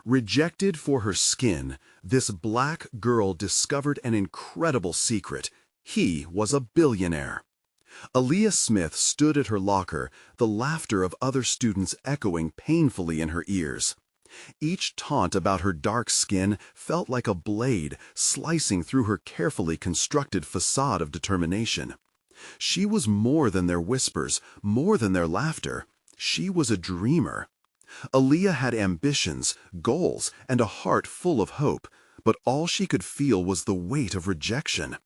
Rejected for her skin, this black girl discovered an incredible secret. He was a billionaire. Aaliyah Smith stood at her locker, the laughter of other students echoing painfully in her ears. Each taunt about her dark skin felt like a blade slicing through her carefully constructed facade of determination. She was more than their whispers, more than their laughter. She was a dreamer. Aaliyah had ambitions, goals, and a heart full of hope, but all she could feel was the weight of rejection.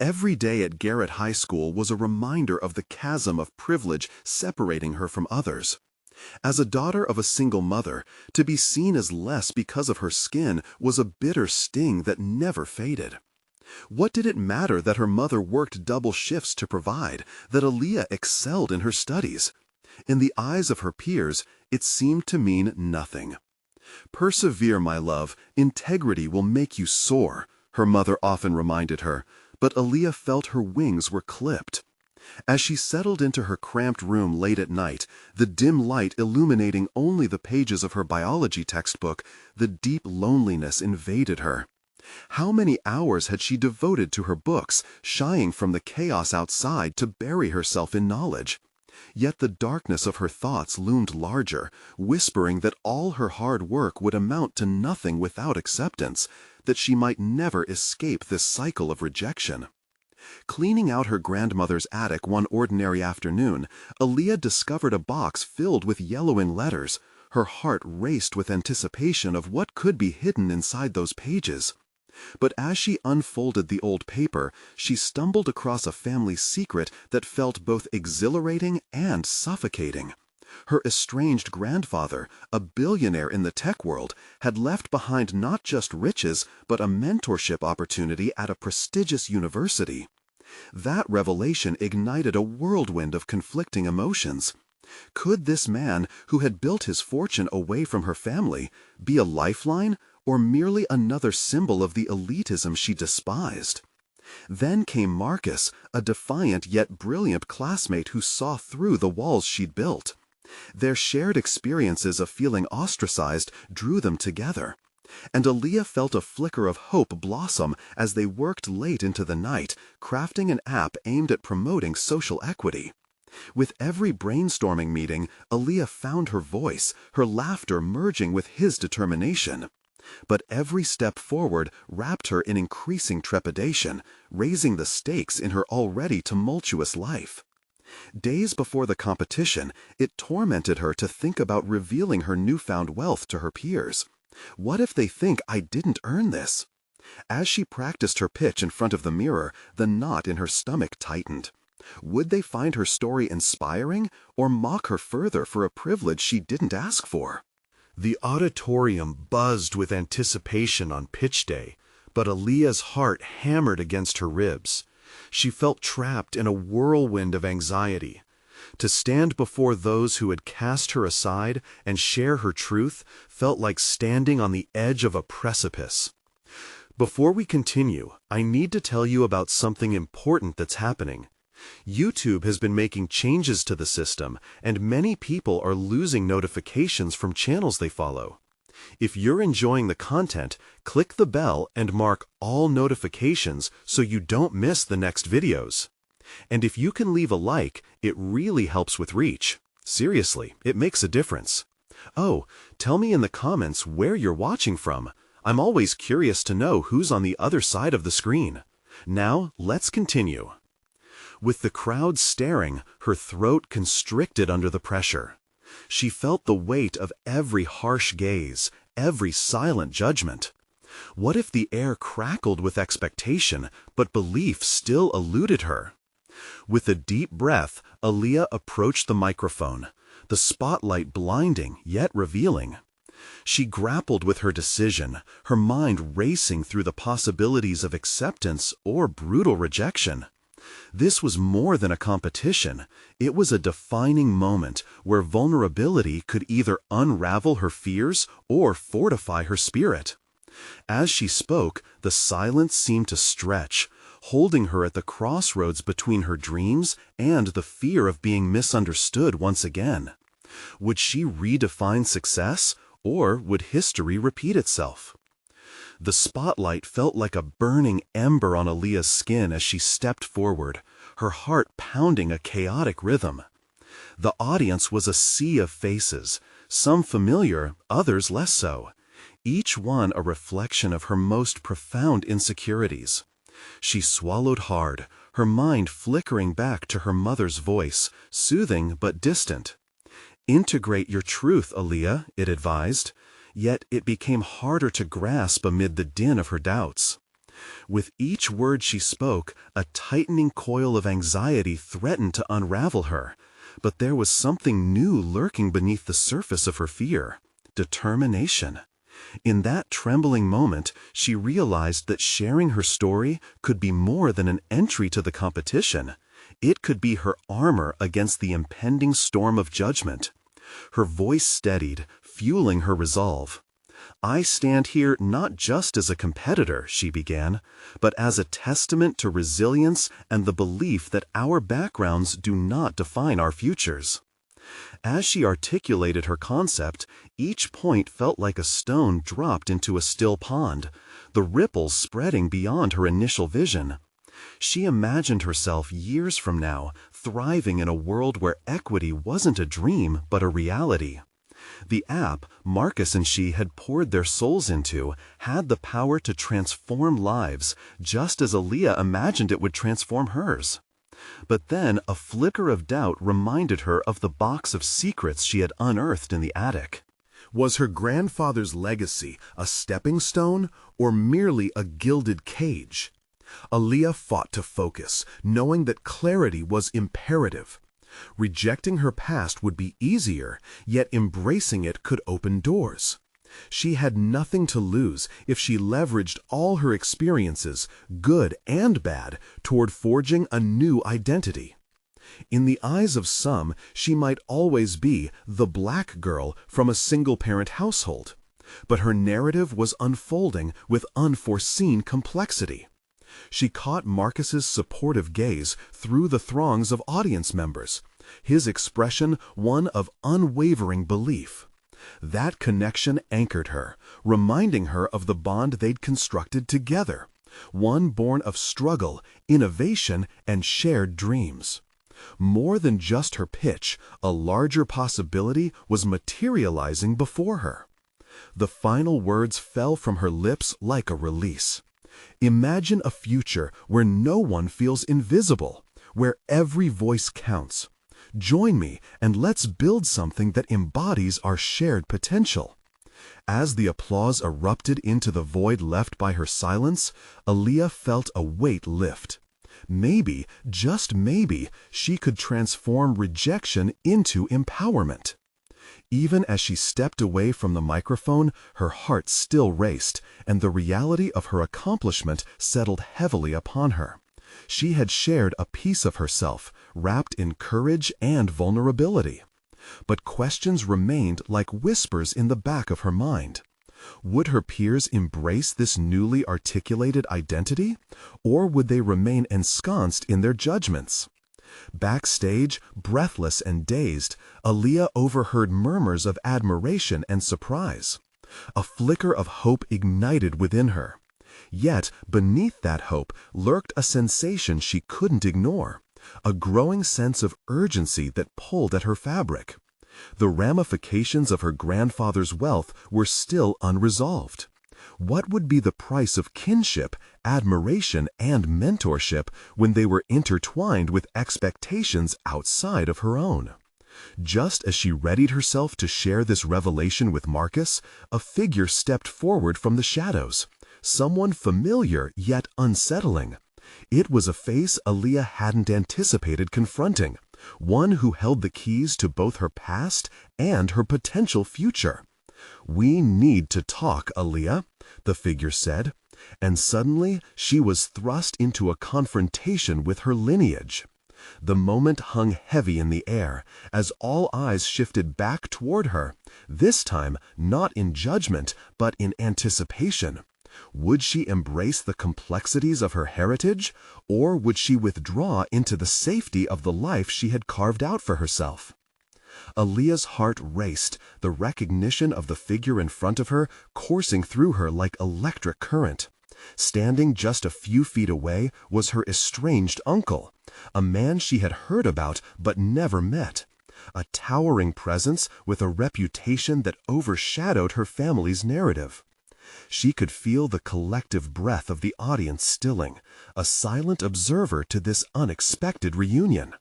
Every day at Garrett High School was a reminder of the chasm of privilege separating her from others. As a daughter of a single mother, to be seen as less because of her skin was a bitter sting that never faded. What did it matter that her mother worked double shifts to provide, that Aaliyah excelled in her studies? In the eyes of her peers, it seemed to mean nothing. "Persevere, my love, integrity will make you soar," her mother often reminded her, but Aaliyah felt her wings were clipped. As she settled into her cramped room late at night, the dim light illuminating only the pages of her biology textbook, the deep loneliness invaded her. How many hours had she devoted to her books, shying from the chaos outside to bury herself in knowledge? Yet the darkness of her thoughts loomed larger, whispering that all her hard work would amount to nothing without acceptance, that she might never escape this cycle of rejection. Cleaning out her grandmother's attic one ordinary afternoon, Aaliyah discovered a box filled with yellowing letters. Her heart raced with anticipation of what could be hidden inside those pages. But as she unfolded the old paper, she stumbled across a family secret that felt both exhilarating and suffocating. Her estranged grandfather, a billionaire in the tech world, had left behind not just riches, but a mentorship opportunity at a prestigious university. That revelation ignited a whirlwind of conflicting emotions. Could this man, who had built his fortune away from her family, be a lifeline, or merely another symbol of the elitism she despised? Then came Marcus, a defiant yet brilliant classmate who saw through the walls she'd built. Their shared experiences of feeling ostracized drew them together, and Aaliyah felt a flicker of hope blossom as they worked late into the night, crafting an app aimed at promoting social equity. With every brainstorming meeting, Aaliyah found her voice, her laughter merging with his determination. But every step forward wrapped her in increasing trepidation, raising the stakes in her already tumultuous life. Days before the competition, it tormented her to think about revealing her newfound wealth to her peers. What if they think I didn't earn this? As she practiced her pitch in front of the mirror, the knot in her stomach tightened. Would they find her story inspiring, or mock her further for a privilege she didn't ask for? The auditorium buzzed with anticipation on pitch day, but Aaliyah's heart hammered against her ribs. She felt trapped in a whirlwind of anxiety. To stand before those who had cast her aside and share her truth felt like standing on the edge of a precipice. Before we continue, I need to tell you about something important that's happening. YouTube has been making changes to the system, and many people are losing notifications from channels they follow. If you're enjoying the content, click the bell and mark all notifications so you don't miss the next videos. And if you can leave a like, it really helps with reach. Seriously, it makes a difference. Oh, tell me in the comments where you're watching from. I'm always curious to know who's on the other side of the screen. Now, let's continue. With the crowd staring, her throat constricted under the pressure. She felt the weight of every harsh gaze, every silent judgment. What if the air crackled with expectation, but belief still eluded her? With a deep breath, Aaliyah approached the microphone, the spotlight blinding yet revealing. She grappled with her decision, her mind racing through the possibilities of acceptance or brutal rejection. This was more than a competition. It was a defining moment where vulnerability could either unravel her fears or fortify her spirit. As she spoke, the silence seemed to stretch, holding her at the crossroads between her dreams and the fear of being misunderstood once again. Would she redefine success, Or would history repeat itself? The spotlight felt like a burning ember on Aaliyah's skin as she stepped forward, her heart pounding a chaotic rhythm. The audience was a sea of faces, some familiar, others less so, each one a reflection of her most profound insecurities. She swallowed hard, her mind flickering back to her mother's voice, soothing but distant. "Integrate your truth, Aaliyah," it advised, yet it became harder to grasp amid the din of her doubts. With each word she spoke, a tightening coil of anxiety threatened to unravel her, but there was something new lurking beneath the surface of her fear: determination. In that trembling moment, she realized that sharing her story could be more than an entry to the competition. It could be her armor against the impending storm of judgment. Her voice steadied, fueling her resolve. "I stand here not just as a competitor," she began, "but as a testament to resilience and the belief that our backgrounds do not define our futures." As she articulated her concept, each point felt like a stone dropped into a still pond, the ripples spreading beyond her initial vision. She imagined herself years from now, thriving in a world where equity wasn't a dream but a reality. The app Marcus and she had poured their souls into had the power to transform lives, just as Aaliyah imagined it would transform hers. But then a flicker of doubt reminded her of the box of secrets she had unearthed in the attic. Was her grandfather's legacy a stepping stone or merely a gilded cage? Aaliyah fought to focus, knowing that clarity was imperative. Rejecting her past would be easier, yet embracing it could open doors. She had nothing to lose if she leveraged all her experiences, good and bad, toward forging a new identity. In the eyes of some, she might always be the black girl from a single-parent household. But her narrative was unfolding with unforeseen complexity. She caught Marcus's supportive gaze through the throngs of audience members, his expression one of unwavering belief. That connection anchored her, reminding her of the bond they'd constructed together, one born of struggle, innovation, and shared dreams. More than just her pitch, a larger possibility was materializing before her. The final words fell from her lips like a release. "Imagine a future where no one feels invisible, where every voice counts. Join me and let's build something that embodies our shared potential." As the applause erupted into the void left by her silence, Aaliyah felt a weight lift. Maybe, just maybe, she could transform rejection into empowerment. Even as she stepped away from the microphone, her heart still raced, and the reality of her accomplishment settled heavily upon her. She had shared a piece of herself, wrapped in courage and vulnerability. But questions remained like whispers in the back of her mind. Would her peers embrace this newly articulated identity, or would they remain ensconced in their judgments? Backstage, breathless and dazed, Aaliyah overheard murmurs of admiration and surprise. A flicker of hope ignited within her. Yet, beneath that hope lurked a sensation she couldn't ignore, a growing sense of urgency that pulled at her fabric. The ramifications of her grandfather's wealth were still unresolved. What would be the price of kinship, admiration, and mentorship when they were intertwined with expectations outside of her own? Just as she readied herself to share this revelation with Marcus, a figure stepped forward from the shadows, someone familiar yet unsettling. It was a face Aaliyah hadn't anticipated confronting, one who held the keys to both her past and her potential future. "We need to talk, Aaliyah," the figure said, and suddenly she was thrust into a confrontation with her lineage. The moment hung heavy in the air, as all eyes shifted back toward her, this time not in judgment, but in anticipation. Would she embrace the complexities of her heritage, or would she withdraw into the safety of the life she had carved out for herself? Aaliyah's heart raced, the recognition of the figure in front of her coursing through her like electric current. Standing just a few feet away was her estranged uncle, a man she had heard about but never met. A towering presence with a reputation that overshadowed her family's narrative. She could feel the collective breath of the audience stilling, a silent observer to this unexpected reunion.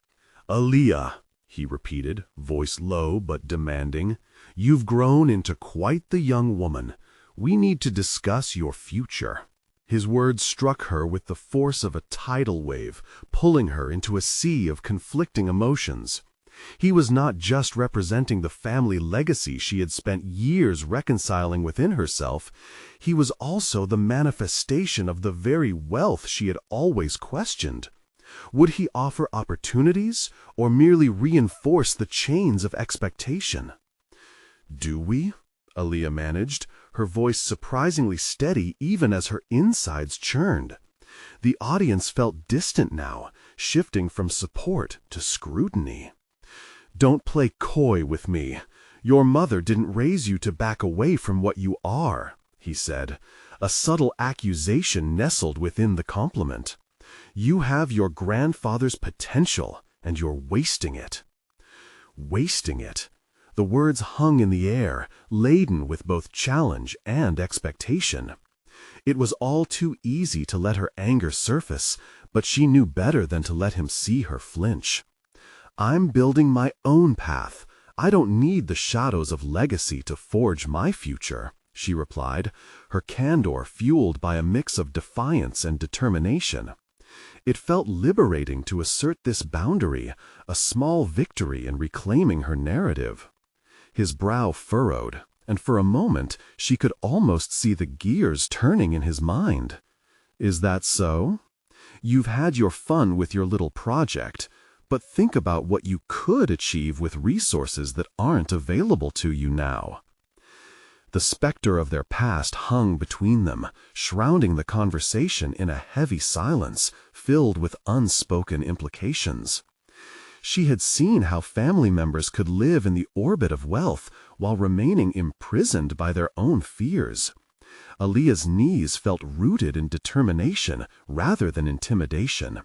"Aaliyah," he repeated, voice low but demanding, "you've grown into quite the young woman. We need to discuss your future." His words struck her with the force of a tidal wave, pulling her into a sea of conflicting emotions. He was not just representing the family legacy she had spent years reconciling within herself, he was also the manifestation of the very wealth she had always questioned. Would he offer opportunities or merely reinforce the chains of expectation? "Do we?" Aaliyah managed, her voice surprisingly steady even as her insides churned. The audience felt distant now, shifting from support to scrutiny. "Don't play coy with me. Your mother didn't raise you to back away from what you are," he said, a subtle accusation nestled within the compliment. "You have your grandfather's potential, and you're wasting it." Wasting it. The words hung in the air, laden with both challenge and expectation. It was all too easy to let her anger surface, but she knew better than to let him see her flinch. "I'm building my own path. I don't need the shadows of legacy to forge my future," she replied, her candor fueled by a mix of defiance and determination. It felt liberating to assert this boundary, a small victory in reclaiming her narrative. His brow furrowed, and for a moment she could almost see the gears turning in his mind. "Is that so? You've had your fun with your little project, but think about what you could achieve with resources that aren't available to you now." The specter of their past hung between them, shrouding the conversation in a heavy silence filled with unspoken implications. She had seen how family members could live in the orbit of wealth while remaining imprisoned by their own fears. Aaliyah's knees felt rooted in determination rather than intimidation.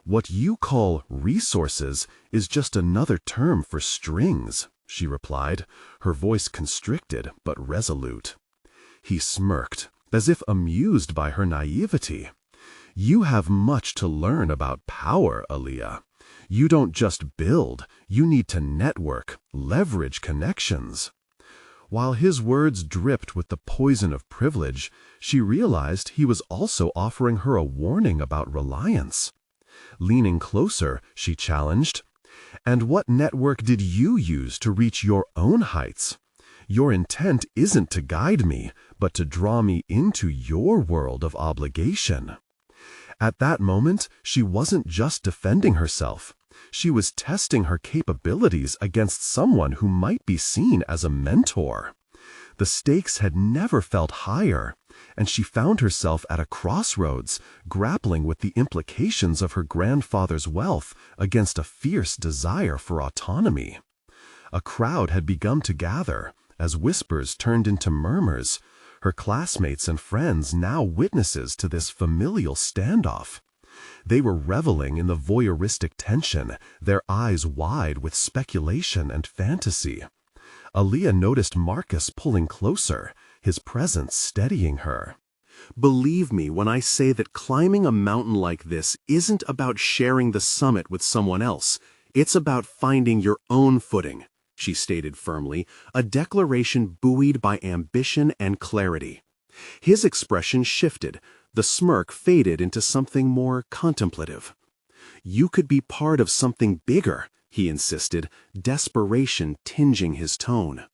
"What you call resources is just another term for strings," she replied, her voice constricted but resolute. He smirked, as if amused by her naivety. "You have much to learn about power, Aaliyah. You don't just build, you need to network, leverage connections." While his words dripped with the poison of privilege, she realized he was also offering her a warning about reliance. Leaning closer, she challenged, "And what network did you use to reach your own heights? Your intent isn't to guide me, but to draw me into your world of obligation." At that moment, she wasn't just defending herself. She was testing her capabilities against someone who might be seen as a mentor. The stakes had never felt higher, and she found herself at a crossroads, grappling with the implications of her grandfather's wealth against a fierce desire for autonomy. A crowd had begun to gather, as whispers turned into murmurs, her classmates and friends now witnesses to this familial standoff. They were reveling in the voyeuristic tension, their eyes wide with speculation and fantasy. Aaliyah noticed Marcus pulling closer, his presence steadying her. "Believe me when I say that climbing a mountain like this isn't about sharing the summit with someone else. It's about finding your own footing," she stated firmly, a declaration buoyed by ambition and clarity. His expression shifted. The smirk faded into something more contemplative. "You could be part of something bigger," he insisted, desperation tinging his tone.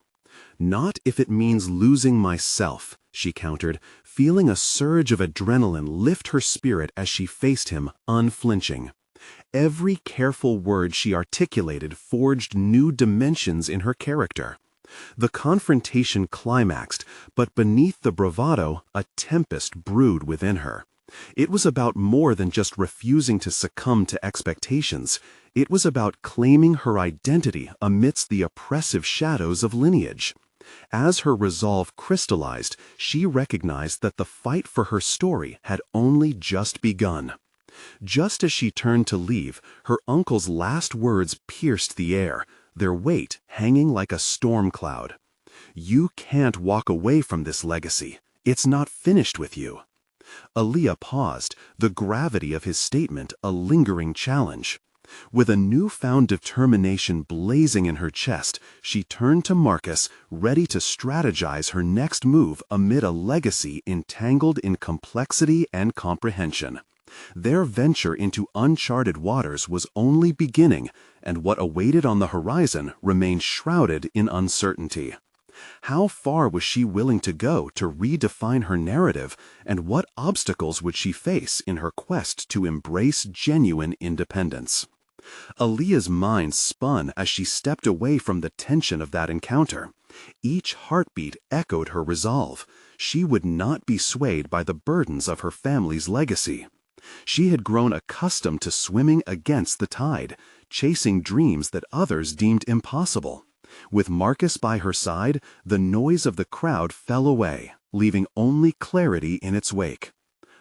"Not if it means losing myself," she countered, feeling a surge of adrenaline lift her spirit as she faced him, unflinching. Every careful word she articulated forged new dimensions in her character. The confrontation climaxed, but beneath the bravado, a tempest brewed within her. It was about more than just refusing to succumb to expectations. It was about claiming her identity amidst the oppressive shadows of lineage. As her resolve crystallized, she recognized that the fight for her story had only just begun. Just as she turned to leave, her uncle's last words pierced the air, their weight hanging like a storm cloud. "You can't walk away from this legacy. It's not finished with you." Aaliyah paused, the gravity of his statement a lingering challenge. With a newfound determination blazing in her chest, she turned to Marcus, ready to strategize her next move amid a legacy entangled in complexity and comprehension. Their venture into uncharted waters was only beginning, and what awaited on the horizon remained shrouded in uncertainty. How far was she willing to go to redefine her narrative, and what obstacles would she face in her quest to embrace genuine independence? Aaliyah's mind spun as she stepped away from the tension of that encounter. Each heartbeat echoed her resolve. She would not be swayed by the burdens of her family's legacy. She had grown accustomed to swimming against the tide, chasing dreams that others deemed impossible. With Marcus by her side, the noise of the crowd fell away, leaving only clarity in its wake.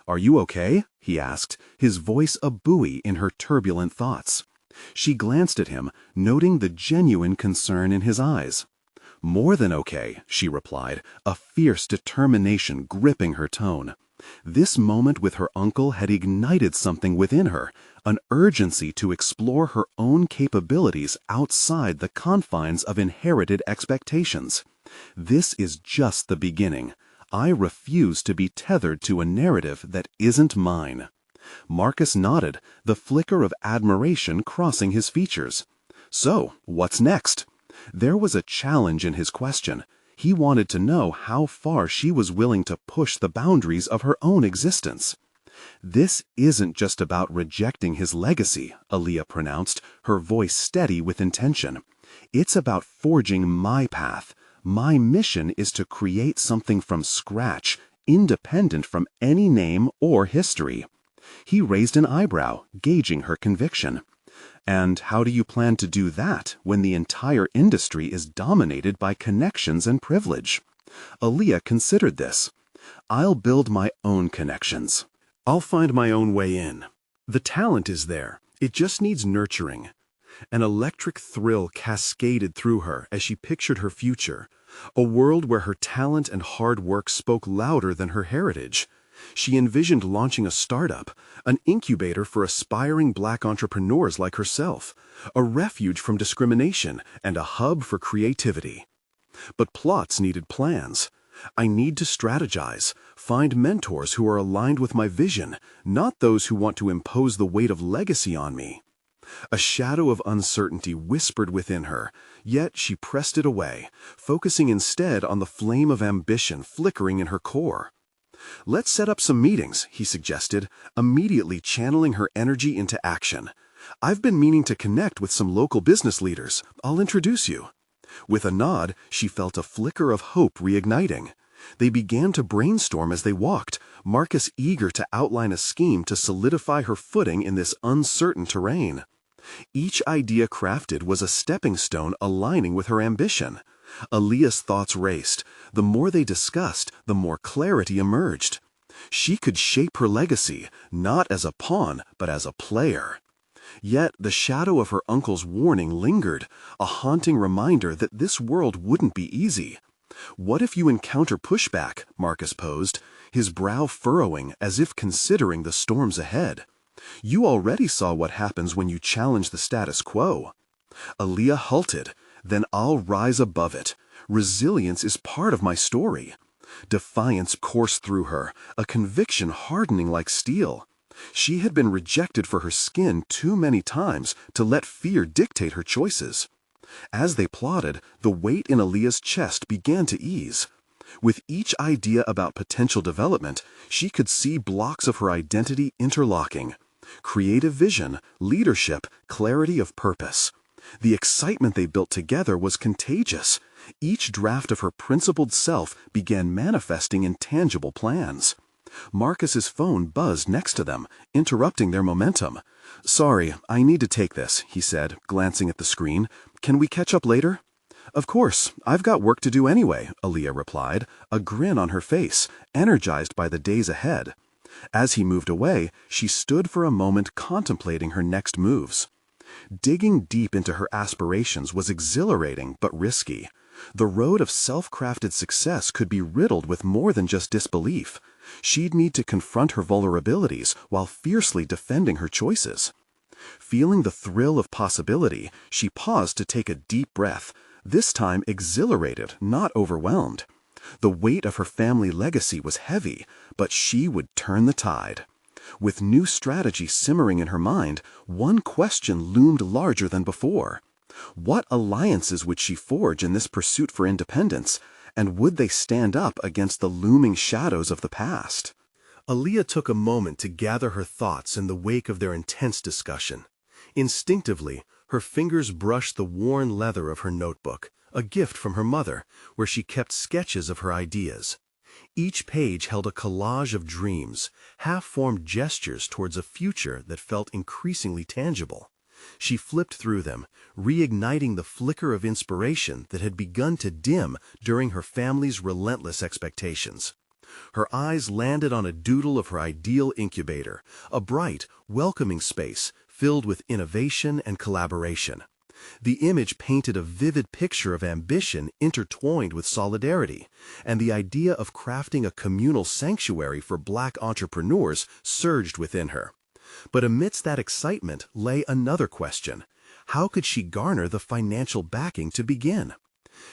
"Are you okay?" he asked, his voice a buoy in her turbulent thoughts. She glanced at him, noting the genuine concern in his eyes. "More than okay," she replied, a fierce determination gripping her tone. This moment with her uncle had ignited something within her, an urgency to explore her own capabilities outside the confines of inherited expectations. "This is just the beginning. I refuse to be tethered to a narrative that isn't mine." Marcus nodded, the flicker of admiration crossing his features. "So, what's next?" There was a challenge in his question. He wanted to know how far she was willing to push the boundaries of her own existence. "This isn't just about rejecting his legacy," Aaliyah pronounced, her voice steady with intention. "It's about forging my path. My mission is to create something from scratch, independent from any name or history." He raised an eyebrow, gauging her conviction. "And how do you plan to do that when the entire industry is dominated by connections and privilege?" Aaliyah considered this. "I'll build my own connections. I'll find my own way in. The talent is there. It just needs nurturing." An electric thrill cascaded through her as she pictured her future, a world where her talent and hard work spoke louder than her heritage. She envisioned launching a startup, an incubator for aspiring Black entrepreneurs like herself, a refuge from discrimination, and a hub for creativity. But plots needed plans. "I need to strategize, find mentors who are aligned with my vision, not those who want to impose the weight of legacy on me." A shadow of uncertainty whispered within her, yet she pressed it away, focusing instead on the flame of ambition flickering in her core. "Let's set up some meetings," he suggested, immediately channeling her energy into action. "I've been meaning to connect with some local business leaders. I'll introduce you." With a nod, she felt a flicker of hope reigniting. They began to brainstorm as they walked, Marcus eager to outline a scheme to solidify her footing in this uncertain terrain. Each idea crafted was a stepping stone aligning with her ambition. Aaliyah's thoughts raced. The more they discussed, the more clarity emerged. She could shape her legacy, not as a pawn, but as a player. Yet the shadow of her uncle's warning lingered, a haunting reminder that this world wouldn't be easy. "What if you encounter pushback?" Marcus posed, his brow furrowing as if considering the storms ahead. "You already saw what happens when you challenge the status quo." Aaliyah halted. "Then I'll rise above it. Resilience is part of my story." Defiance coursed through her, a conviction hardening like steel. She had been rejected for her skin too many times to let fear dictate her choices. As they plodded, the weight in Aaliyah's chest began to ease. With each idea about potential development, she could see blocks of her identity interlocking. Creative vision, leadership, clarity of purpose. The excitement they built together was contagious. Each draft of her principled self began manifesting in tangible plans. Marcus's phone buzzed next to them, interrupting their momentum. "Sorry, I need to take this," he said, glancing at the screen. "Can we catch up later?" "Of course, I've got work to do anyway," Aaliyah replied, a grin on her face, energized by the days ahead. As he moved away, she stood for a moment contemplating her next moves. Digging deep into her aspirations was exhilarating but risky. The road of self-crafted success could be riddled with more than just disbelief. She'd need to confront her vulnerabilities while fiercely defending her choices. Feeling the thrill of possibility, she paused to take a deep breath, this time exhilarated, not overwhelmed. The weight of her family legacy was heavy, but she would turn the tide. With new strategy simmering in her mind, one question loomed larger than before. What alliances would she forge in this pursuit for independence, and would they stand up against the looming shadows of the past? Aaliyah took a moment to gather her thoughts in the wake of their intense discussion. Instinctively, her fingers brushed the worn leather of her notebook, a gift from her mother, where she kept sketches of her ideas. Each page held a collage of dreams, half-formed gestures towards a future that felt increasingly tangible. She flipped through them, reigniting the flicker of inspiration that had begun to dim during her family's relentless expectations. Her eyes landed on a doodle of her ideal incubator, a bright, welcoming space filled with innovation and collaboration. The image painted a vivid picture of ambition intertwined with solidarity, and the idea of crafting a communal sanctuary for Black entrepreneurs surged within her. But amidst that excitement lay another question. How could she garner the financial backing to begin?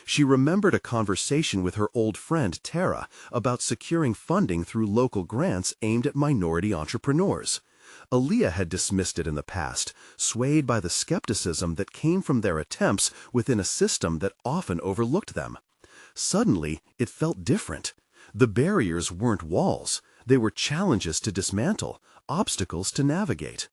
She remembered a conversation with her old friend Tara about securing funding through local grants aimed at minority entrepreneurs. Aaliyah had dismissed it in the past, swayed by the skepticism that came from their attempts within a system that often overlooked them. Suddenly, it felt different. The barriers weren't walls. They were challenges to dismantle, obstacles to navigate.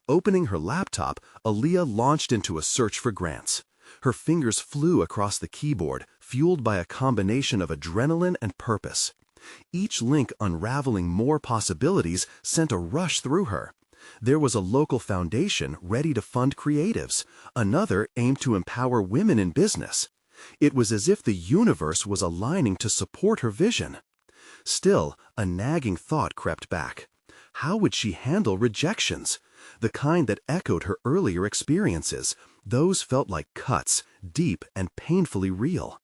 Opening her laptop, Aaliyah launched into a search for grants. Her fingers flew across the keyboard, fueled by a combination of adrenaline and purpose. Each link unraveling more possibilities sent a rush through her. There was a local foundation ready to fund creatives, another aimed to empower women in business. It was as if the universe was aligning to support her vision. Still, a nagging thought crept back. How would she handle rejections? The kind that echoed her earlier experiences. Those felt like cuts, deep and painfully real.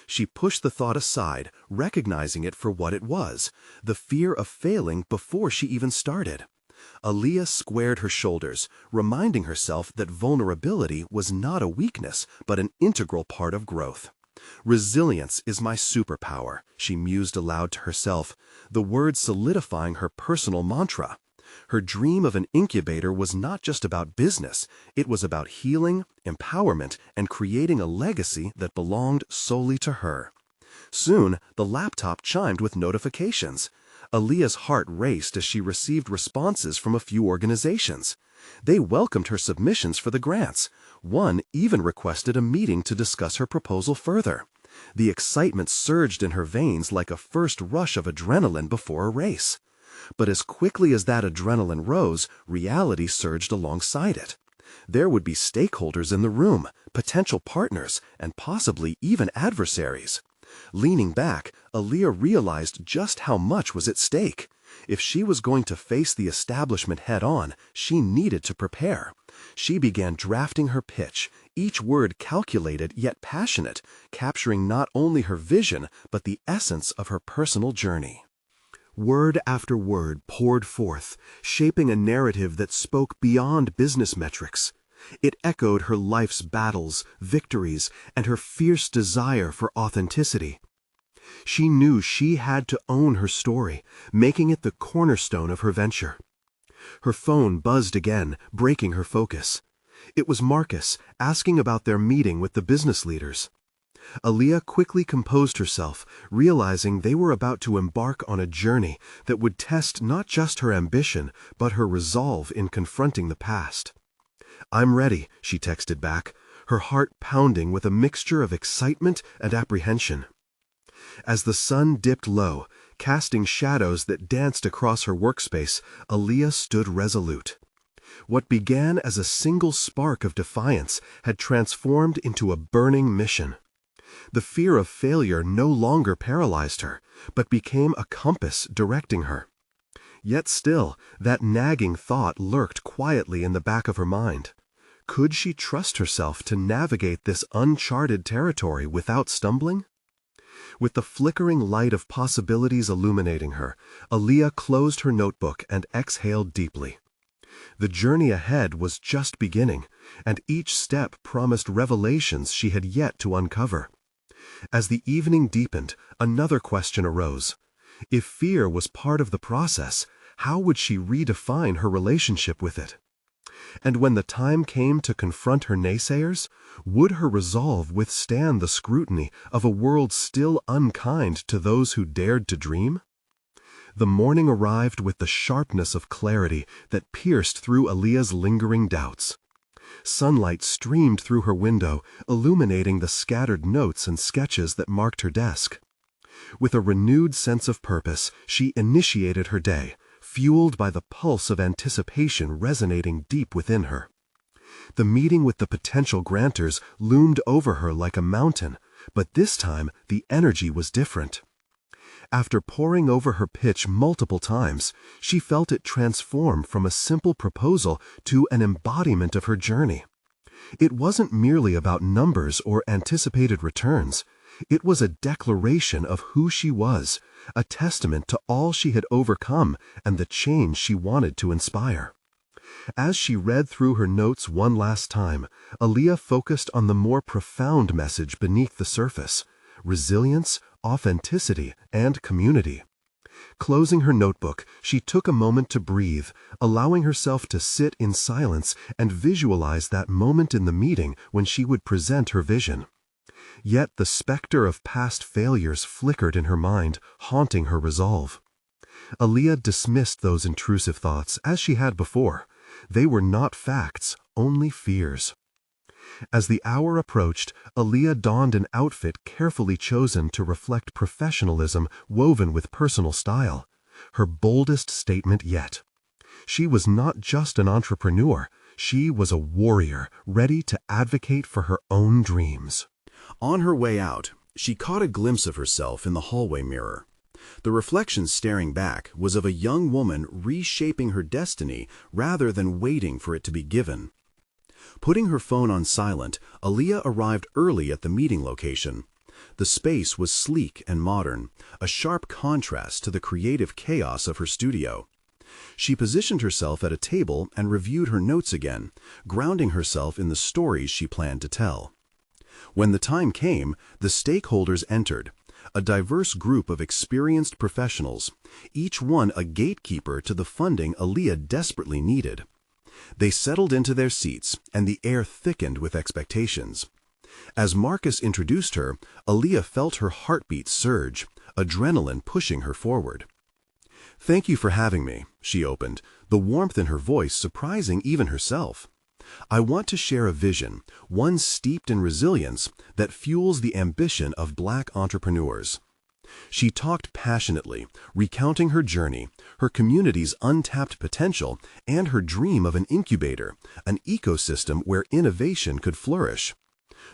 She pushed the thought aside, recognizing it for what it was, the fear of failing before she even started. Aaliyah squared her shoulders, reminding herself that vulnerability was not a weakness, but an integral part of growth. "Resilience is my superpower," she mused aloud to herself, the words solidifying her personal mantra. Her dream of an incubator was not just about business, it was about healing, empowerment, and creating a legacy that belonged solely to her. Soon, the laptop chimed with notifications. Aaliyah's heart raced as she received responses from a few organizations. They welcomed her submissions for the grants. One even requested a meeting to discuss her proposal further. The excitement surged in her veins like a first rush of adrenaline before a race. But as quickly as that adrenaline rose, reality surged alongside it. There would be stakeholders in the room, potential partners, and possibly even adversaries. Leaning back, Aaliyah realized just how much was at stake. If she was going to face the establishment head-on, she needed to prepare. She began drafting her pitch, each word calculated yet passionate, capturing not only her vision but the essence of her personal journey. Word after word poured forth, shaping a narrative that spoke beyond business metrics. It echoed her life's battles, victories, and her fierce desire for authenticity. She knew she had to own her story, making it the cornerstone of her venture. Her phone buzzed again, breaking her focus. It was Marcus, asking about their meeting with the business leaders. Aaliyah quickly composed herself, realizing they were about to embark on a journey that would test not just her ambition, but her resolve in confronting the past. "I'm ready," she texted back, her heart pounding with a mixture of excitement and apprehension. As the sun dipped low, Casting shadows that danced across her workspace, Aaliyah stood resolute. What began as a single spark of defiance had transformed into a burning mission. The fear of failure no longer paralyzed her, but became a compass directing her. Yet still, that nagging thought lurked quietly in the back of her mind. Could she trust herself to navigate this uncharted territory without stumbling? With the flickering light of possibilities illuminating her, Aaliyah closed her notebook and exhaled deeply. The journey ahead was just beginning, and each step promised revelations she had yet to uncover. As the evening deepened, another question arose. If fear was part of the process, how would she redefine her relationship with it? And when the time came to confront her naysayers, would her resolve withstand the scrutiny of a world still unkind to those who dared to dream? The morning arrived with the sharpness of clarity that pierced through Aaliyah's lingering doubts. Sunlight streamed through her window, illuminating the scattered notes and sketches that marked her desk. With a renewed sense of purpose, she initiated her day, fueled by the pulse of anticipation resonating deep within her. The meeting with the potential grantors loomed over her like a mountain, but this time the energy was different. After poring over her pitch multiple times, she felt it transform from a simple proposal to an embodiment of her journey. It wasn't merely about numbers or anticipated returns. It was a declaration of who she was, a testament to all she had overcome and the change she wanted to inspire. As she read through her notes one last time, Aaliyah focused on the more profound message beneath the surface: resilience, authenticity, and community. Closing her notebook, she took a moment to breathe, allowing herself to sit in silence and visualize that moment in the meeting when she would present her vision. Yet the specter of past failures flickered in her mind, haunting her resolve. Aaliyah dismissed those intrusive thoughts as she had before. They were not facts, only fears. As the hour approached, Aaliyah donned an outfit carefully chosen to reflect professionalism woven with personal style, her boldest statement yet. She was not just an entrepreneur, she was a warrior ready to advocate for her own dreams. On her way out, she caught a glimpse of herself in the hallway mirror. The reflection staring back was of a young woman reshaping her destiny rather than waiting for it to be given. Putting her phone on silent, Aaliyah arrived early at the meeting location. The space was sleek and modern, a sharp contrast to the creative chaos of her studio. She positioned herself at a table and reviewed her notes again, grounding herself in the stories she planned to tell. When the time came, the stakeholders entered, a diverse group of experienced professionals, each one a gatekeeper to the funding Aaliyah desperately needed. They settled into their seats, and the air thickened with expectations. As Marcus introduced her, Aaliyah felt her heartbeat surge, adrenaline pushing her forward. "Thank you for having me," she opened, the warmth in her voice surprising even herself. "I want to share a vision, one steeped in resilience, that fuels the ambition of Black entrepreneurs." She talked passionately, recounting her journey, her community's untapped potential, and her dream of an incubator, an ecosystem where innovation could flourish.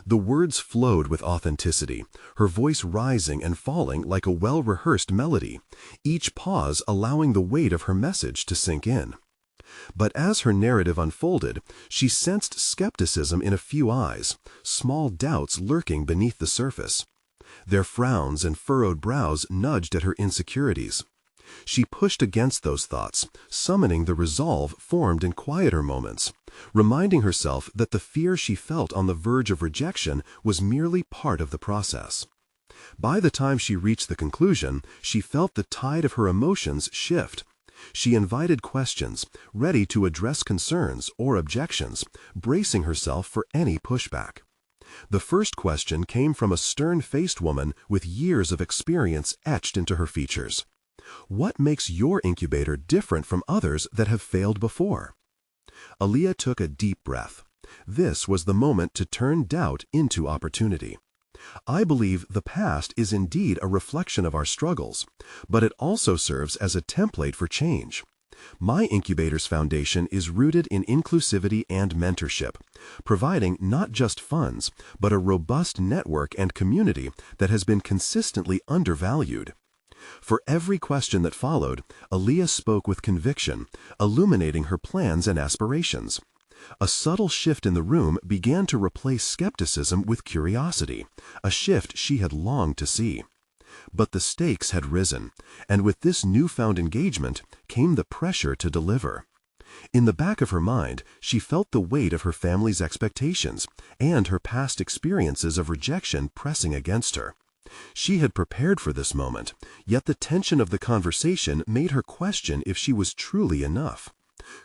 The words flowed with authenticity, her voice rising and falling like a well-rehearsed melody, each pause allowing the weight of her message to sink in. But as her narrative unfolded, she sensed skepticism in a few eyes, small doubts lurking beneath the surface. Their frowns and furrowed brows nudged at her insecurities. She pushed against those thoughts, summoning the resolve formed in quieter moments, reminding herself that the fear she felt on the verge of rejection was merely part of the process. By the time she reached the conclusion, she felt the tide of her emotions shift. She invited questions, ready to address concerns or objections, bracing herself for any pushback. The first question came from a stern-faced woman with years of experience etched into her features. "What makes your incubator different from others that have failed before?" Aaliyah took a deep breath. This was the moment to turn doubt into opportunity. I believe the past is indeed a reflection of our struggles, but it also serves as a template for change. My incubator's foundation is rooted in inclusivity and mentorship, providing not just funds, but a robust network and community that has been consistently undervalued. For every question that followed, Aaliyah spoke with conviction, illuminating her plans and aspirations. A subtle shift in the room began to replace skepticism with curiosity, a shift she had longed to see. But the stakes had risen, and with this newfound engagement came the pressure to deliver. In the back of her mind, she felt the weight of her family's expectations and her past experiences of rejection pressing against her. She had prepared for this moment, yet the tension of the conversation made her question if she was truly enough.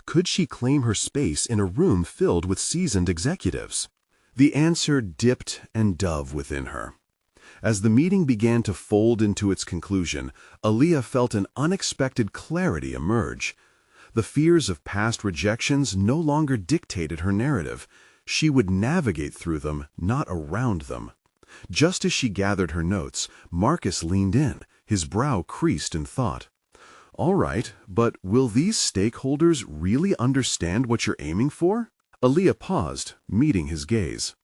Could she claim her space in a room filled with seasoned executives? The answer dipped and dove within her. As the meeting began to fold into its conclusion, Aaliyah felt an unexpected clarity emerge. The fears of past rejections no longer dictated her narrative. She would navigate through them, not around them. Just as she gathered her notes, Marcus leaned in, his brow creased in thought. "All right, but will these stakeholders really understand what you're aiming for?" Aaliyah paused, meeting his gaze.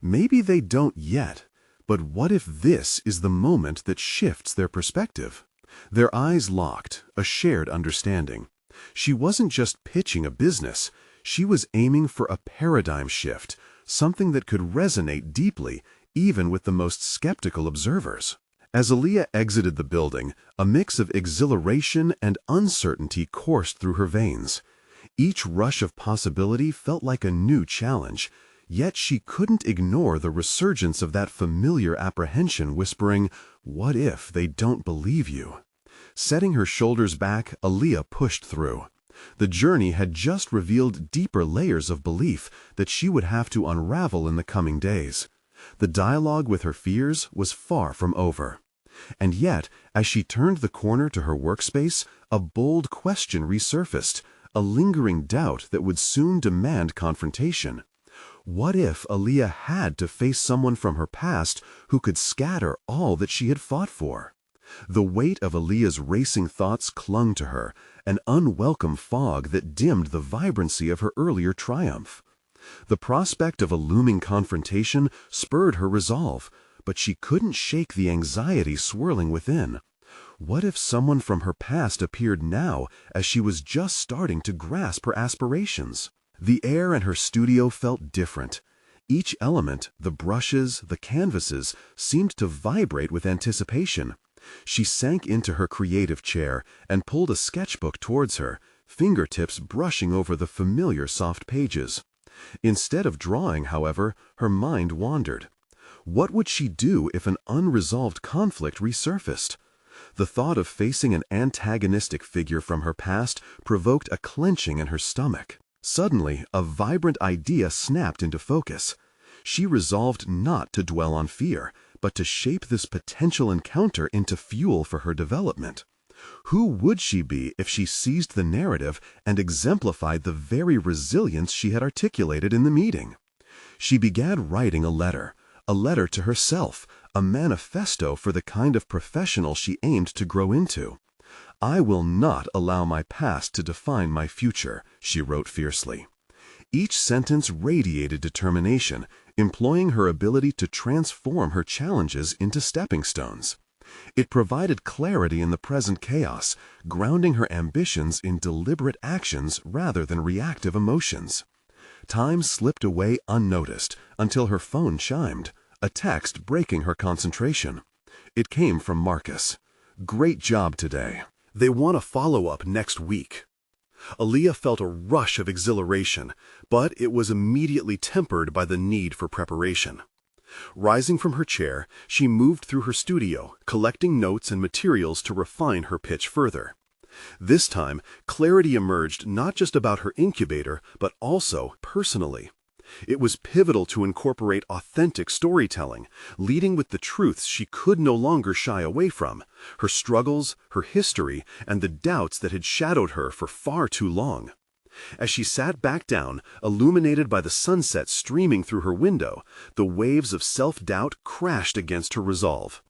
"Maybe they don't yet. But what if this is the moment that shifts their perspective?" Their eyes locked, a shared understanding. She wasn't just pitching a business. She was aiming for a paradigm shift, something that could resonate deeply, even with the most skeptical observers. As Aaliyah exited the building, a mix of exhilaration and uncertainty coursed through her veins. Each rush of possibility felt like a new challenge. Yet she couldn't ignore the resurgence of that familiar apprehension whispering, "What if they don't believe you?" Setting her shoulders back, Aaliyah pushed through. The journey had just revealed deeper layers of belief that she would have to unravel in the coming days. The dialogue with her fears was far from over. And yet, as she turned the corner to her workspace, a bold question resurfaced, a lingering doubt that would soon demand confrontation. What if Aaliyah had to face someone from her past who could scatter all that she had fought for? The weight of Aaliyah's racing thoughts clung to her, an unwelcome fog that dimmed the vibrancy of her earlier triumph. The prospect of a looming confrontation spurred her resolve, but she couldn't shake the anxiety swirling within. What if someone from her past appeared now as she was just starting to grasp her aspirations? The air in her studio felt different. Each element, the brushes, the canvases, seemed to vibrate with anticipation. She sank into her creative chair and pulled a sketchbook towards her, fingertips brushing over the familiar soft pages. Instead of drawing, however, her mind wandered. What would she do if an unresolved conflict resurfaced? The thought of facing an antagonistic figure from her past provoked a clenching in her stomach. Suddenly, a vibrant idea snapped into focus. She resolved not to dwell on fear, but to shape this potential encounter into fuel for her development. Who would she be if she seized the narrative and exemplified the very resilience she had articulated in the meeting? She began writing a letter to herself, a manifesto for the kind of professional she aimed to grow into. "I will not allow my past to define my future," she wrote fiercely. Each sentence radiated determination, employing her ability to transform her challenges into stepping stones. It provided clarity in the present chaos, grounding her ambitions in deliberate actions rather than reactive emotions. Time slipped away unnoticed until her phone chimed, a text breaking her concentration. It came from Marcus. "Great job today. They want a follow-up next week." Aaliyah felt a rush of exhilaration, but it was immediately tempered by the need for preparation. Rising from her chair, she moved through her studio, collecting notes and materials to refine her pitch further. This time, clarity emerged not just about her incubator, but also personally. It was pivotal to incorporate authentic storytelling, leading with the truths she could no longer shy away from, her struggles, her history, and the doubts that had shadowed her for far too long. As she sat back down, illuminated by the sunset streaming through her window, the waves of self-doubt crashed against her resolve.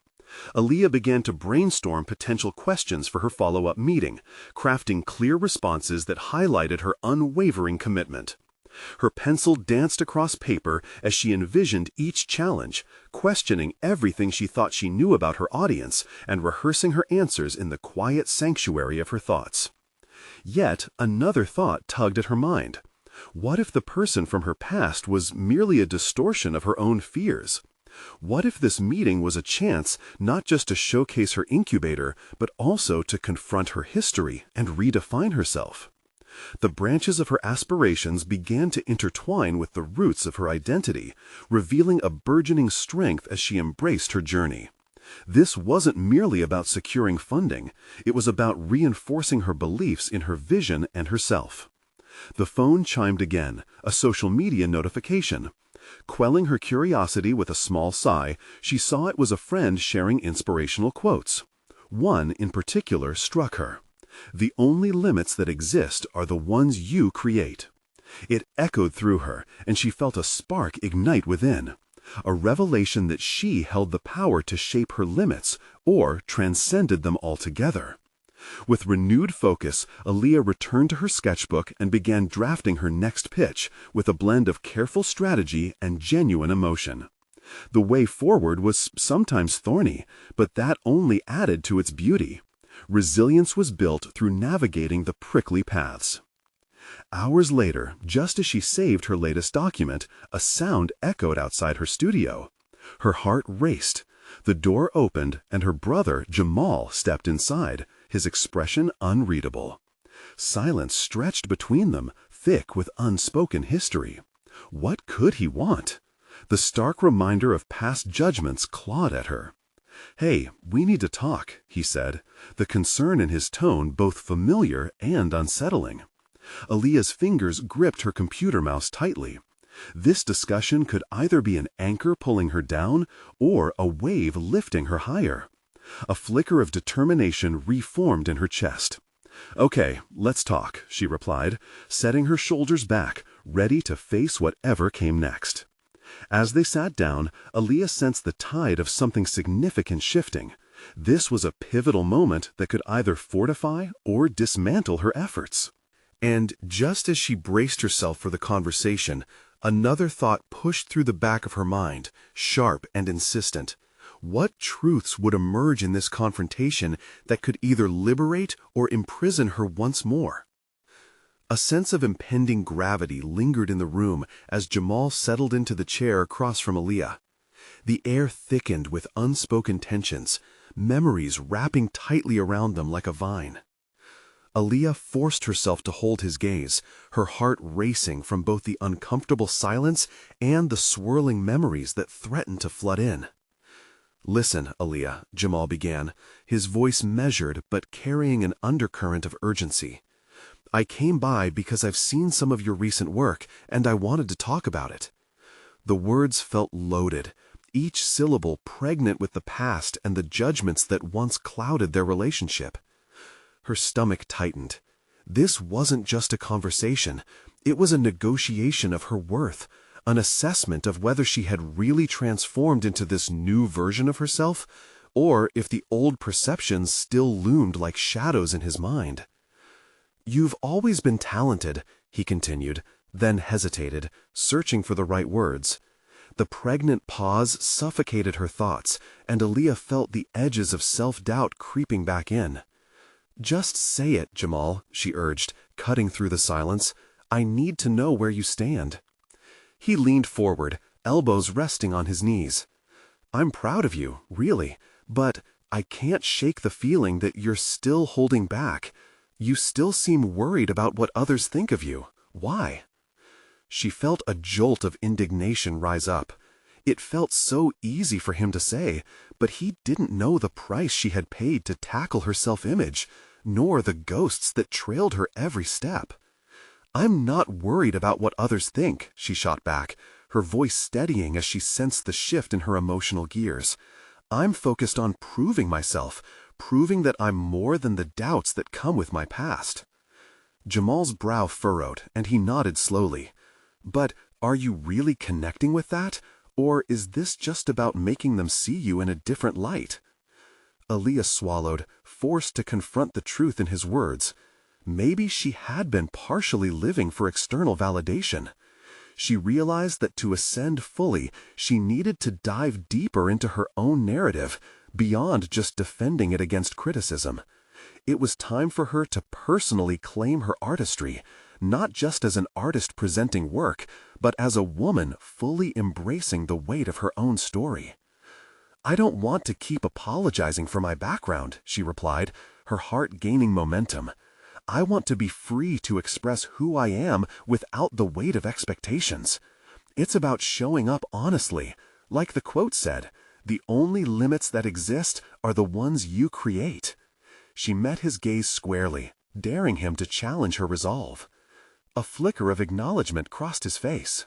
Aaliyah began to brainstorm potential questions for her follow-up meeting, crafting clear responses that highlighted her unwavering commitment. Her pencil danced across paper as she envisioned each challenge, questioning everything she thought she knew about her audience and rehearsing her answers in the quiet sanctuary of her thoughts. Yet another thought tugged at her mind. What if the person from her past was merely a distortion of her own fears? What if this meeting was a chance not just to showcase her incubator, but also to confront her history and redefine herself? The branches of her aspirations began to intertwine with the roots of her identity, revealing a burgeoning strength as she embraced her journey. This wasn't merely about securing funding, it was about reinforcing her beliefs in her vision and herself. The phone chimed again, a social media notification. Quelling her curiosity with a small sigh, she saw it was a friend sharing inspirational quotes. One in particular struck her. "The only limits that exist are the ones you create." It echoed through her, and she felt a spark ignite within. A revelation that she held the power to shape her limits or transcended them altogether. With renewed focus, Aaliyah returned to her sketchbook and began drafting her next pitch with a blend of careful strategy and genuine emotion. The way forward was sometimes thorny, but that only added to its beauty. Resilience was built through navigating the prickly paths. Hours later, just as she saved her latest document, a sound echoed outside her studio. Her heart raced. The door opened, and her brother, Jamal, stepped inside, his expression unreadable. Silence stretched between them, thick with unspoken history. What could he want? The stark reminder of past judgments clawed at her. "Hey, we need to talk," he said, the concern in his tone both familiar and unsettling. Aaliyah's fingers gripped her computer mouse tightly. This discussion could either be an anchor pulling her down or a wave lifting her higher. A flicker of determination reformed in her chest. "Okay, let's talk," she replied, setting her shoulders back, ready to face whatever came next. As they sat down, Aaliyah sensed the tide of something significant shifting. This was a pivotal moment that could either fortify or dismantle her efforts. And just as she braced herself for the conversation, another thought pushed through the back of her mind, sharp and insistent. What truths would emerge in this confrontation that could either liberate or imprison her once more? A sense of impending gravity lingered in the room as Jamal settled into the chair across from Aaliyah. The air thickened with unspoken tensions, memories wrapping tightly around them like a vine. Aaliyah forced herself to hold his gaze, her heart racing from both the uncomfortable silence and the swirling memories that threatened to flood in. "Listen, Aaliyah," Jamal began, his voice measured but carrying an undercurrent of urgency. "I came by because I've seen some of your recent work, and I wanted to talk about it." The words felt loaded, each syllable pregnant with the past and the judgments that once clouded their relationship. Her stomach tightened. This wasn't just a conversation. It was a negotiation of her worth, an assessment of whether she had really transformed into this new version of herself, or if the old perceptions still loomed like shadows in his mind. "You've always been talented," he continued, then hesitated, searching for the right words. The pregnant pause suffocated her thoughts, and Aaliyah felt the edges of self-doubt creeping back in. "Just say it, Jamal," she urged, cutting through the silence. "I need to know where you stand." He leaned forward, elbows resting on his knees. "I'm proud of you, really, but I can't shake the feeling that you're still holding back. You still seem worried about what others think of you. Why?" She felt a jolt of indignation rise up. It felt so easy for him to say, but he didn't know the price she had paid to tackle her self-image, nor the ghosts that trailed her every step. "I'm not worried about what others think," she shot back, her voice steadying as she sensed the shift in her emotional gears. "I'm focused on proving myself, proving that I'm more than the doubts that come with my past." Jamal's brow furrowed, and he nodded slowly. But are you really connecting with that? Or is this just about making them see you in a different light? Aaliyah swallowed, forced to confront the truth in his words. Maybe she had been partially living for external validation. She realized that to ascend fully, she needed to dive deeper into her own narrative, beyond just defending it against criticism. It was time for her to personally claim her artistry, not just as an artist presenting work, but as a woman fully embracing the weight of her own story. "I don't want to keep apologizing for my background," she replied, her heart gaining momentum. "I want to be free to express who I am without the weight of expectations. It's about showing up honestly. Like the quote said, the only limits that exist are the ones you create." She met his gaze squarely, daring him to challenge her resolve. A flicker of acknowledgement crossed his face.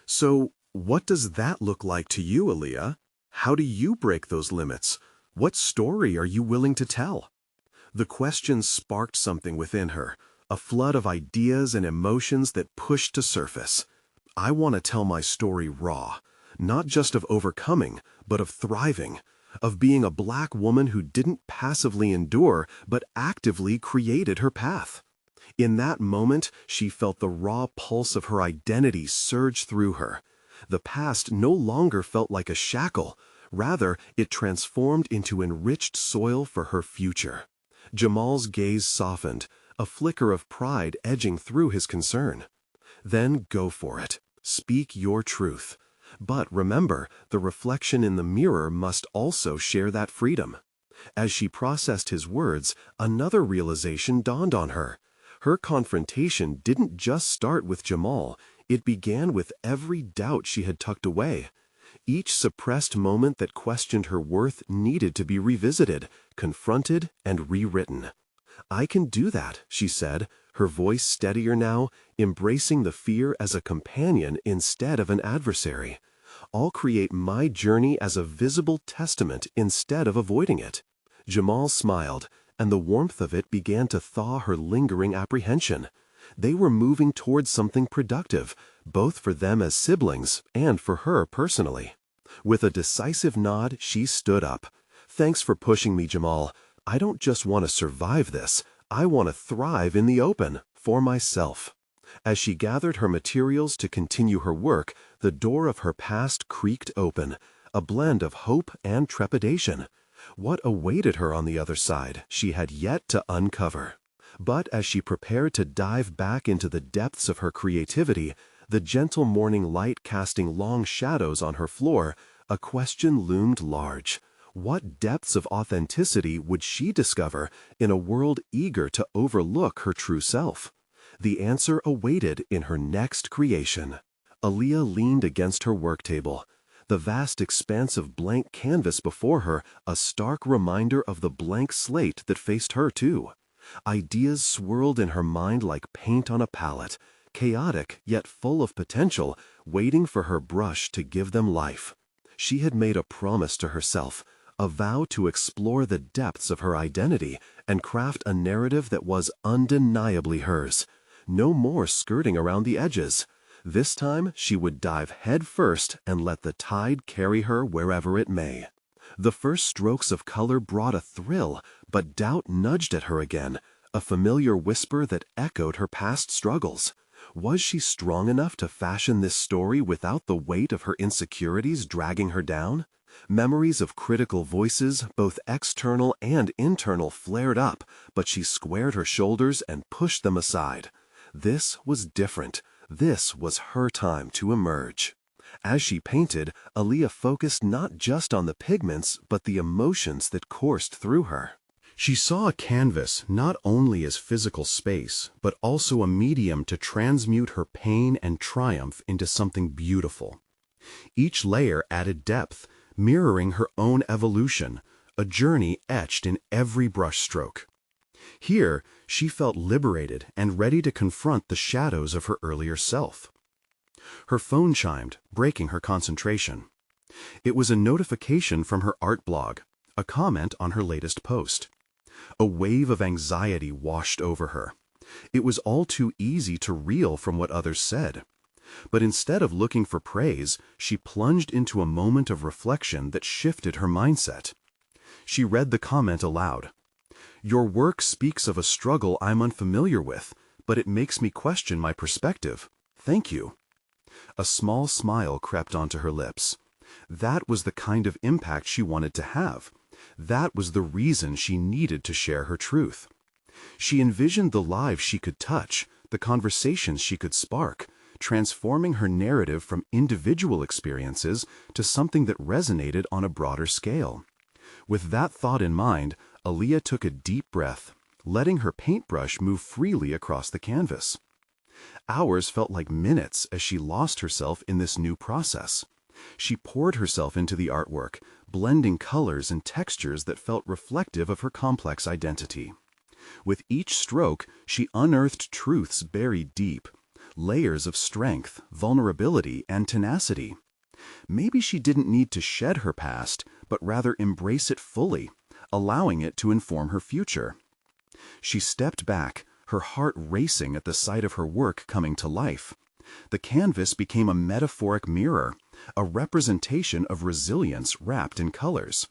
"So, what does that look like to you, Aaliyah? How do you break those limits? What story are you willing to tell?" The question sparked something within her, a flood of ideas and emotions that pushed to surface. "I want to tell my story raw, not just of overcoming, but of thriving, of being a Black woman who didn't passively endure, but actively created her path." In that moment, she felt the raw pulse of her identity surge through her. The past no longer felt like a shackle. Rather, it transformed into enriched soil for her future. Jamal's gaze softened, a flicker of pride edging through his concern. "Then go for it. Speak your truth. But remember, the reflection in the mirror must also share that freedom." As she processed his words, another realization dawned on her. Her confrontation didn't just start with Jamal, it began with every doubt she had tucked away. Each suppressed moment that questioned her worth needed to be revisited, confronted, and rewritten. "I can do that," she said, her voice steadier now, embracing the fear as a companion instead of an adversary. "I'll create my journey as a visible testament instead of avoiding it." Jamal smiled, and the warmth of it began to thaw her lingering apprehension. They were moving towards something productive, both for them as siblings and for her personally. With a decisive nod, she stood up. "Thanks for pushing me, Jamal. I don't just want to survive this. I want to thrive in the open, for myself." As she gathered her materials to continue her work, the door of her past creaked open, a blend of hope and trepidation. What awaited her on the other side, she had yet to uncover. But as she prepared to dive back into the depths of her creativity, the gentle morning light casting long shadows on her floor, a question loomed large. What depths of authenticity would she discover in a world eager to overlook her true self? The answer awaited in her next creation. Aaliyah leaned against her work table, the vast expanse of blank canvas before her a stark reminder of the blank slate that faced her too. Ideas swirled in her mind like paint on a palette, chaotic yet full of potential, waiting for her brush to give them life. She had made a promise to herself, a vow to explore the depths of her identity and craft a narrative that was undeniably hers. No more skirting around the edges. This time she would dive head first and let the tide carry her wherever it may. The first strokes of color brought a thrill, but doubt nudged at her again, a familiar whisper that echoed her past struggles. Was she strong enough to fashion this story without the weight of her insecurities dragging her down? Memories of critical voices, both external and internal, flared up, but she squared her shoulders and pushed them aside. This was different. This was her time to emerge. As she painted, Aaliyah focused not just on the pigments, but the emotions that coursed through her. She saw a canvas not only as physical space, but also a medium to transmute her pain and triumph into something beautiful. Each layer added depth, mirroring her own evolution, a journey etched in every brushstroke. Here, she felt liberated and ready to confront the shadows of her earlier self. Her phone chimed, breaking her concentration. It was a notification from her art blog, a comment on her latest post. A wave of anxiety washed over her. It was all too easy to reel from what others said. But instead of looking for praise, she plunged into a moment of reflection that shifted her mindset. She read the comment aloud. "Your work speaks of a struggle I'm unfamiliar with, but it makes me question my perspective. Thank you." A small smile crept onto her lips. That was the kind of impact she wanted to have. That was the reason she needed to share her truth. She envisioned the lives she could touch, the conversations she could spark, transforming her narrative from individual experiences to something that resonated on a broader scale. With that thought in mind, Aaliyah took a deep breath, letting her paintbrush move freely across the canvas. Hours felt like minutes as she lost herself in this new process. She poured herself into the artwork, blending colors and textures that felt reflective of her complex identity. With each stroke, she unearthed truths buried deep, layers of strength, vulnerability, and tenacity. Maybe she didn't need to shed her past, but rather embrace it fully, allowing it to inform her future. She stepped back, her heart racing at the sight of her work coming to life. The canvas became a metaphoric mirror, a representation of resilience wrapped in colors.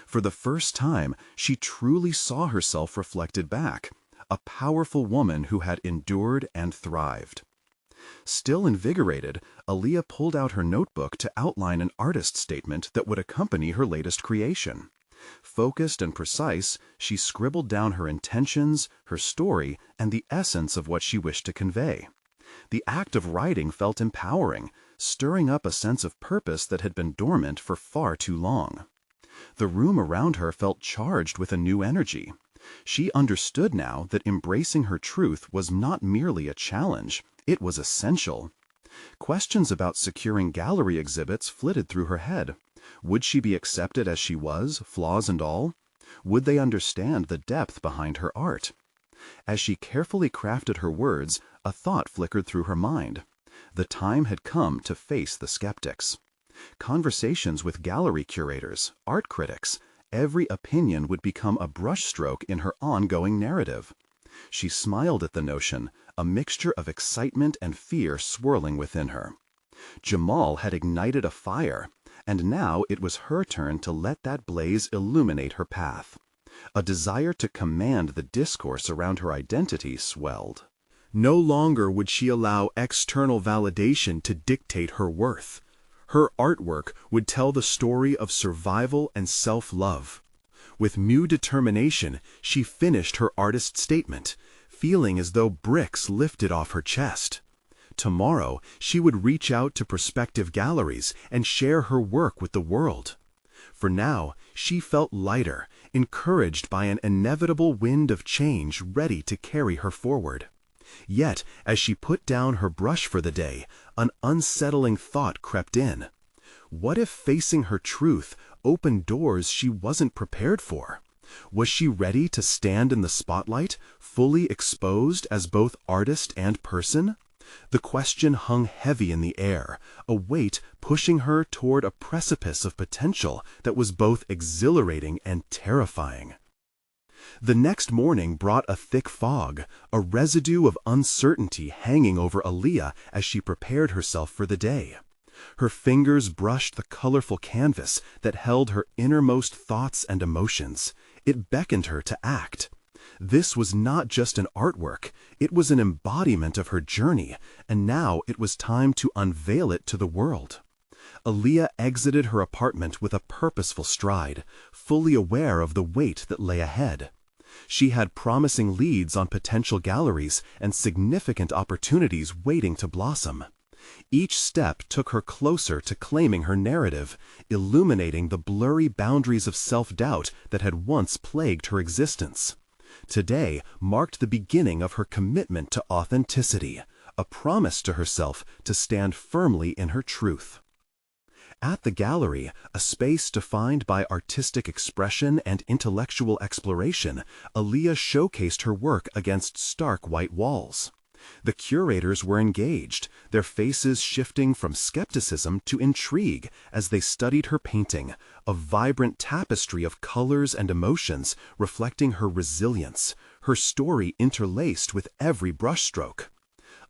For the first time, she truly saw herself reflected back, a powerful woman who had endured and thrived. Still invigorated, Aaliyah pulled out her notebook to outline an artist statement that would accompany her latest creation. Focused and precise, she scribbled down her intentions, her story, and the essence of what she wished to convey. The act of writing felt empowering, stirring up a sense of purpose that had been dormant for far too long. The room around her felt charged with a new energy. She understood now that embracing her truth was not merely a challenge, it was essential. Questions about securing gallery exhibits flitted through her head. Would she be accepted as she was, flaws and all? Would they understand the depth behind her art? As she carefully crafted her words, a thought flickered through her mind. The time had come to face the skeptics. Conversations with gallery curators, art critics, every opinion would become a brushstroke in her ongoing narrative. She smiled at the notion, a mixture of excitement and fear swirling within her. Jamal had ignited a fire, and now it was her turn to let that blaze illuminate her path. A desire to command the discourse around her identity swelled. No longer would she allow external validation to dictate her worth. Her artwork would tell the story of survival and self-love. With new determination, she finished her artist statement, feeling as though bricks lifted off her chest. Tomorrow, she would reach out to prospective galleries and share her work with the world. For now, she felt lighter, encouraged by an inevitable wind of change ready to carry her forward. Yet, as she put down her brush for the day, an unsettling thought crept in. What if facing her truth opened doors she wasn't prepared for? Was she ready to stand in the spotlight, fully exposed as both artist and person? The question hung heavy in the air, a weight pushing her toward a precipice of potential that was both exhilarating and terrifying. The next morning brought a thick fog, a residue of uncertainty hanging over Aaliyah as she prepared herself for the day. Her fingers brushed the colorful canvas that held her innermost thoughts and emotions. It beckoned her to act. This was not just an artwork, it was an embodiment of her journey, and now it was time to unveil it to the world. Aaliyah exited her apartment with a purposeful stride, fully aware of the weight that lay ahead. She had promising leads on potential galleries and significant opportunities waiting to blossom. Each step took her closer to claiming her narrative, illuminating the blurry boundaries of self-doubt that had once plagued her existence. Today marked the beginning of her commitment to authenticity, a promise to herself to stand firmly in her truth. At the gallery, a space defined by artistic expression and intellectual exploration, Aaliyah showcased her work against stark white walls. The curators were engaged, their faces shifting from skepticism to intrigue as they studied her painting, a vibrant tapestry of colors and emotions reflecting her resilience, her story interlaced with every brushstroke.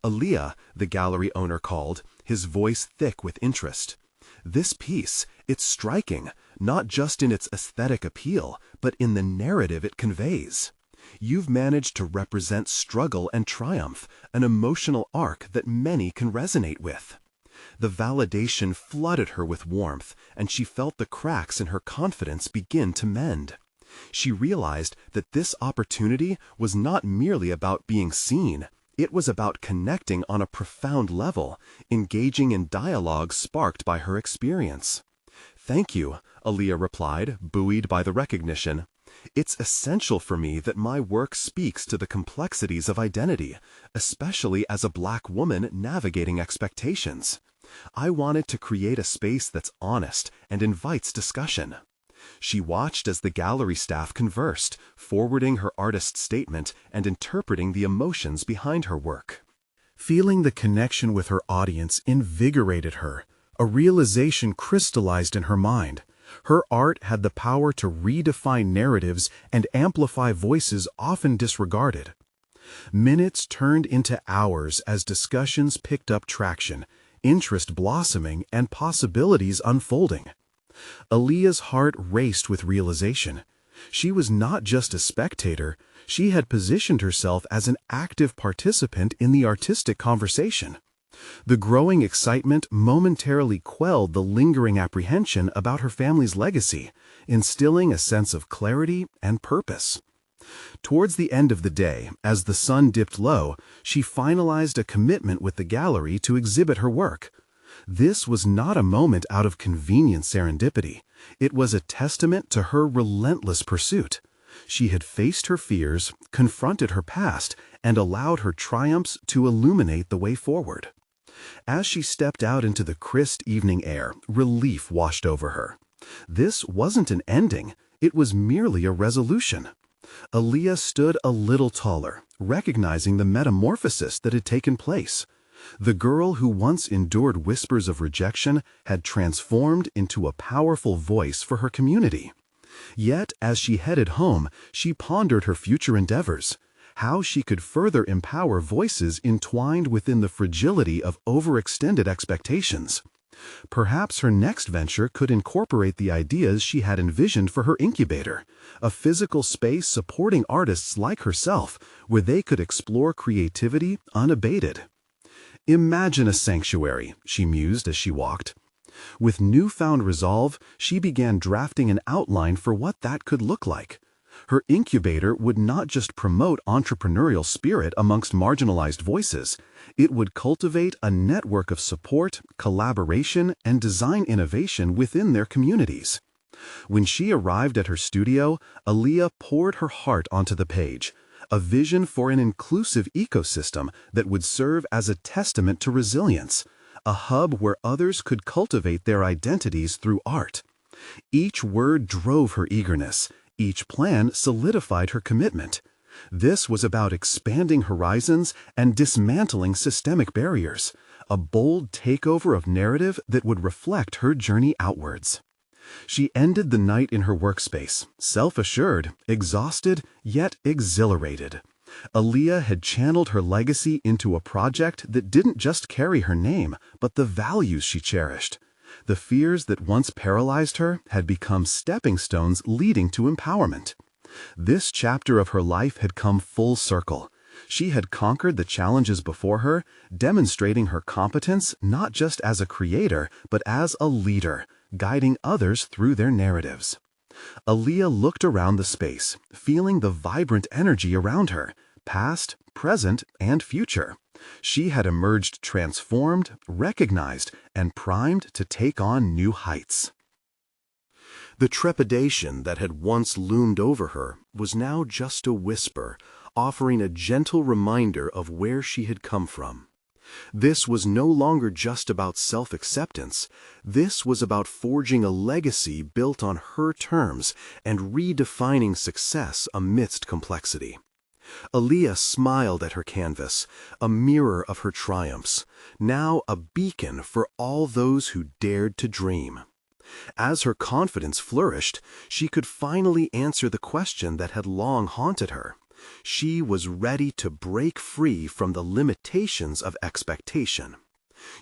Aaliyah, the gallery owner called, his voice thick with interest. This piece, it's striking, not just in its aesthetic appeal, but in the narrative it conveys. You've managed to represent struggle and triumph, an emotional arc that many can resonate with. The validation flooded her with warmth, and she felt the cracks in her confidence begin to mend. She realized that this opportunity was not merely about being seen. It was about connecting on a profound level, engaging in dialogue sparked by her experience. "Thank you," Aaliyah replied, buoyed by the recognition. "It's essential for me that my work speaks to the complexities of identity, especially as a Black woman navigating expectations. I wanted to create a space that's honest and invites discussion." She watched as the gallery staff conversed, forwarding her artist's statement and interpreting the emotions behind her work. Feeling the connection with her audience invigorated her. A realization crystallized in her mind. Her art had the power to redefine narratives and amplify voices often disregarded. Minutes turned into hours as discussions picked up traction, interest blossoming and possibilities unfolding. Aaliyah's heart raced with realization. She was not just a spectator, she had positioned herself as an active participant in the artistic conversation. The growing excitement momentarily quelled the lingering apprehension about her family's legacy, instilling a sense of clarity and purpose. Towards the end of the day, as the sun dipped low, she finalized a commitment with the gallery to exhibit her work. This was not a moment out of convenient serendipity. It was a testament to her relentless pursuit. She had faced her fears, confronted her past, and allowed her triumphs to illuminate the way forward. As she stepped out into the crisp evening air, relief washed over her. This wasn't an ending, it was merely a resolution. Aaliyah stood a little taller, recognizing the metamorphosis that had taken place. The girl who once endured whispers of rejection had transformed into a powerful voice for her community. Yet, as she headed home, she pondered her future endeavors, how she could further empower voices entwined within the fragility of overextended expectations. Perhaps her next venture could incorporate the ideas she had envisioned for her incubator, a physical space supporting artists like herself, where they could explore creativity unabated. "Imagine a sanctuary," she mused as she walked. With newfound resolve, she began drafting an outline for what that could look like. Her incubator would not just promote entrepreneurial spirit amongst marginalized voices, it would cultivate a network of support, collaboration, and design innovation within their communities. When she arrived at her studio, Aaliyah poured her heart onto the page, a vision for an inclusive ecosystem that would serve as a testament to resilience, a hub where others could cultivate their identities through art. Each word drove her eagerness. Each plan solidified her commitment. This was about expanding horizons and dismantling systemic barriers, a bold takeover of narrative that would reflect her journey outwards. She ended the night in her workspace, self-assured, exhausted, yet exhilarated. Aaliyah had channeled her legacy into a project that didn't just carry her name, but the values she cherished. The fears that once paralyzed her had become stepping stones leading to empowerment. This chapter of her life had come full circle. She had conquered the challenges before her, demonstrating her competence not just as a creator, but as a leader, guiding others through their narratives. Aaliyah looked around the space, feeling the vibrant energy around her, past, present, and future. She had emerged transformed, recognized, and primed to take on new heights. The trepidation that had once loomed over her was now just a whisper, offering a gentle reminder of where she had come from. This was no longer just about self-acceptance. This was about forging a legacy built on her terms and redefining success amidst complexity. Aaliyah smiled at her canvas, a mirror of her triumphs, now a beacon for all those who dared to dream. As her confidence flourished, she could finally answer the question that had long haunted her. She was ready to break free from the limitations of expectation.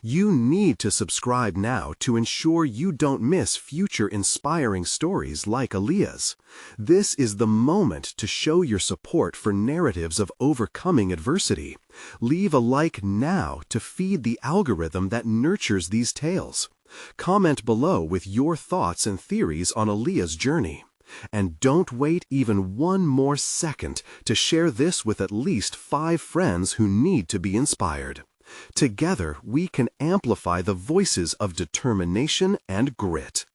You need to subscribe now to ensure you don't miss future inspiring stories like Aaliyah's. This is the moment to show your support for narratives of overcoming adversity. Leave a like now to feed the algorithm that nurtures these tales. Comment below with your thoughts and theories on Aaliyah's journey. And don't wait even one more second to share this with at least 5 friends who need to be inspired. Together, we can amplify the voices of determination and grit.